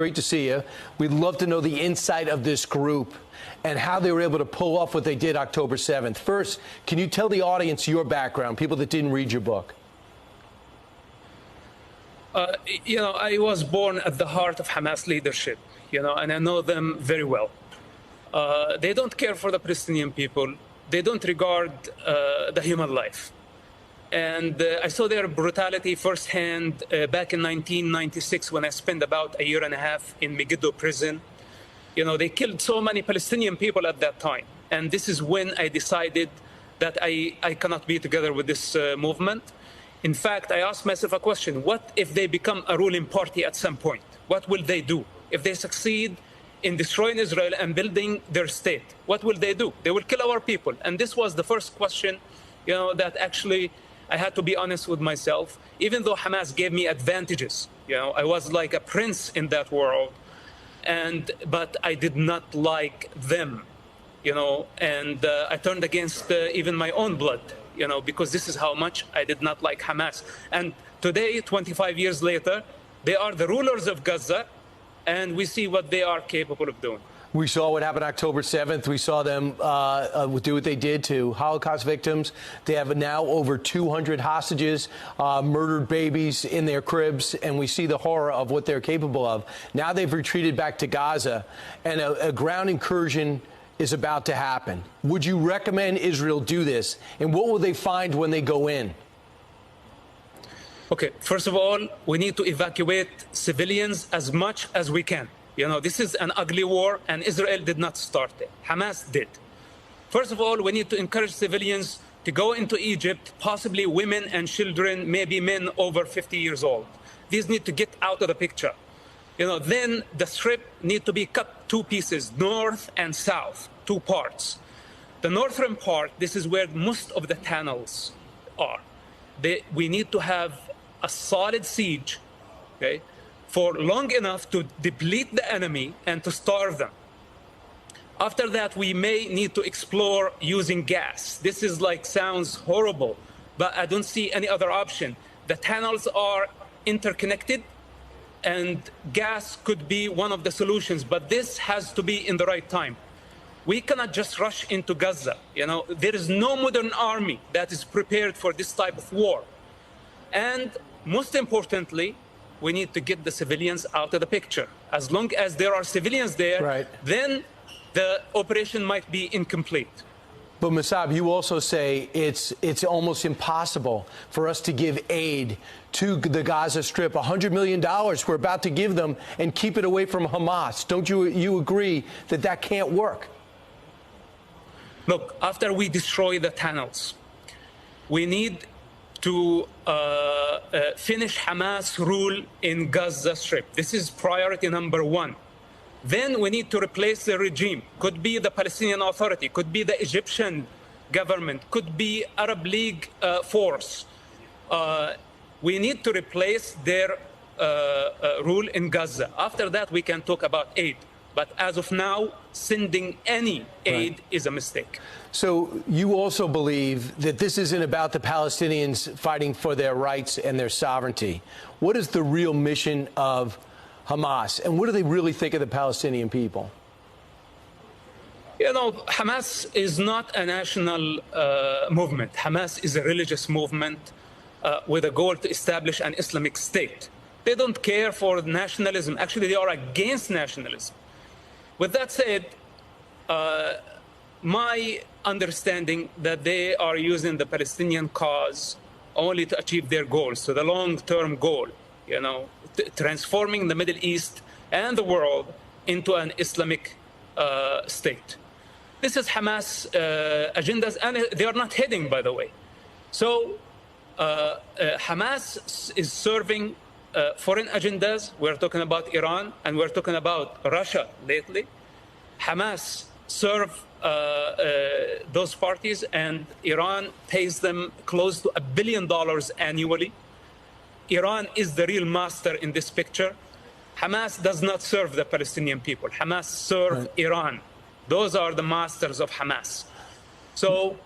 Great to see you. We'd love to know the inside of this group and how they were able to pull off what they did October 7th. First, can you tell the audience your background, people that didn't read your book? I was born at the heart of Hamas leadership, and I know them very well. They don't care for the Palestinian people. They don't regard the human life. And I saw their brutality firsthand back in 1996 when I spent about a year and a half in Megiddo prison. They killed so many Palestinian people at that time. And this is when I decided that I cannot be together with this movement. In fact, I asked myself a question: what if they become a ruling party at some point? What will they do? If they succeed in destroying Israel and building their state, what will they do? They will kill our people. And this was the first question, that actually I had to be honest with myself. Even though Hamas gave me advantages, I was like a prince in that world, but I did not like them, and I turned against even my own blood, because this is how much I did not like Hamas. And today, 25 years later, they are the rulers of Gaza, and we see what they are capable of doing. We saw what happened October 7th. We saw them do what they did to Holocaust victims. They have now over 200 hostages, murdered babies in their cribs, and we see the horror of what they're capable of. Now they've retreated back to Gaza, and a ground incursion is about to happen. Would you recommend Israel do this, and what will they find when they go in? Okay, first of all, we need to evacuate civilians as much as we can. This is an ugly war, and Israel did not start it. Hamas did. First of all, we need to encourage civilians to go into Egypt, possibly women and children, maybe men over 50 years old. These need to get out of the picture. Then the strip need to be cut two pieces, north and south, two parts. The northern part, this is where most of the tunnels are. We need to have a solid siege, okay, for long enough to deplete the enemy and to starve them. After that, we may need to explore using gas. This is sounds horrible, but I don't see any other option. The tunnels are interconnected, and gas could be one of the solutions, but this has to be in the right time. We cannot just rush into Gaza. There is no modern army that is prepared for this type of war. And most importantly, we need to get the civilians out of the picture. As long as there are civilians there, right, then the operation might be incomplete. But Mosab, you also say it's almost impossible for us to give aid to the Gaza Strip. $100 million we're about to give them and keep it away from Hamas. Don't you agree that that can't work? Look, after we destroy the tunnels, we need to finish Hamas rule in Gaza Strip. This is priority number one. Then we need to replace the regime. Could be the Palestinian Authority, could be the Egyptian government, could be Arab League force. We need to replace their rule in Gaza. After that, we can talk about aid. But as of now, sending any aid is a mistake. So you also believe that this isn't about the Palestinians fighting for their rights and their sovereignty. What is the real mission of Hamas, and what do they really think of the Palestinian people? Hamas is not a national movement. Hamas is a religious movement with a goal to establish an Islamic state. They don't care for nationalism. Actually, they are against nationalism. With that said, my understanding that they are using the Palestinian cause only to achieve their goals, so the long-term goal, transforming the Middle East and the world into an Islamic state. This is Hamas agendas, and they are not hidden, by the way. So Hamas is serving foreign agendas. We're talking about Iran, and we're talking about Russia lately. Hamas serve those parties, and Iran pays them close to $1 billion annually. Iran is the real master in this picture. Hamas does not serve the Palestinian people. Hamas serve Iran. Those are the masters of Hamas. So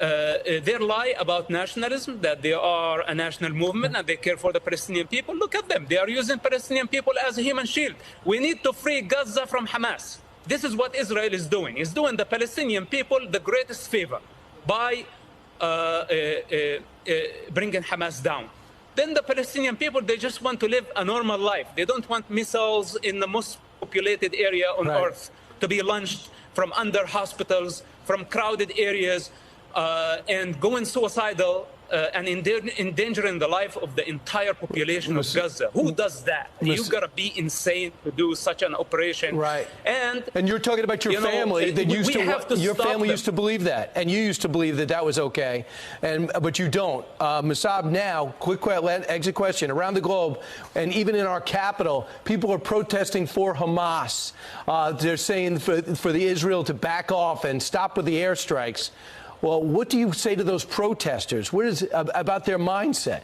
their lie about nationalism, that they are a national movement and they care for the Palestinian people. Look at them. They are using Palestinian people as a human shield. We need to free Gaza from Hamas. This is what Israel is doing. It's doing the Palestinian people the greatest favor by bringing Hamas down. Then the Palestinian people, they just want to live a normal life. They don't want missiles in the most populated area on earth to be launched from under hospitals, from crowded areas, and going suicidal and endangering the life of the entire population of Gaza. Who does that? You got to be insane to do such an operation. Right. And you're talking about your family that used to your family used to believe that, and you used to believe that that was okay, but you don't. Mosab, now, quick exit question. Around the globe, and even in our capital, people are protesting for Hamas. They're saying for the Israel to back off and stop with the airstrikes. Well, what do you say to those protesters? What is about their mindset?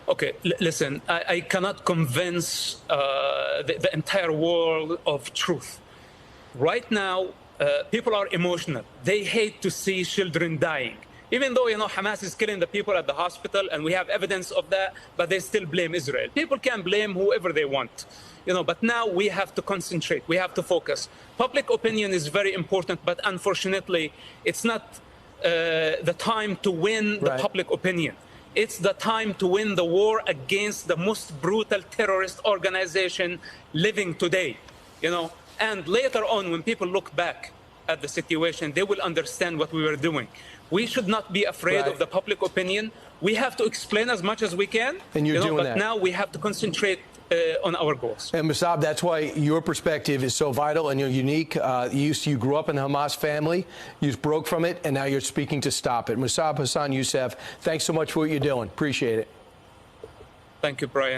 Okay, listen, I cannot convince the entire world of truth. Right now, people are emotional. They hate to see children dying. Even though, Hamas is killing the people at the hospital, and we have evidence of that, but they still blame Israel. People can blame whoever they want. But now we have to concentrate. We have to focus. Public opinion is very important, but unfortunately, it's not the time to win the public opinion. It's the time to win the war against the most brutal terrorist organization living today. And later on, when people look back at the situation, they will understand what we were doing. We should not be afraid of the public opinion. We have to explain as much as we can. And you're doing that. But now we have to concentrate on our goals. And Mosab, that's why your perspective is so vital and you're unique. You grew up in the Hamas family, you broke from it, and now you're speaking to stop it. Mosab Hassan Yousef, thanks so much for what you're doing. Appreciate it. Thank you, Brian.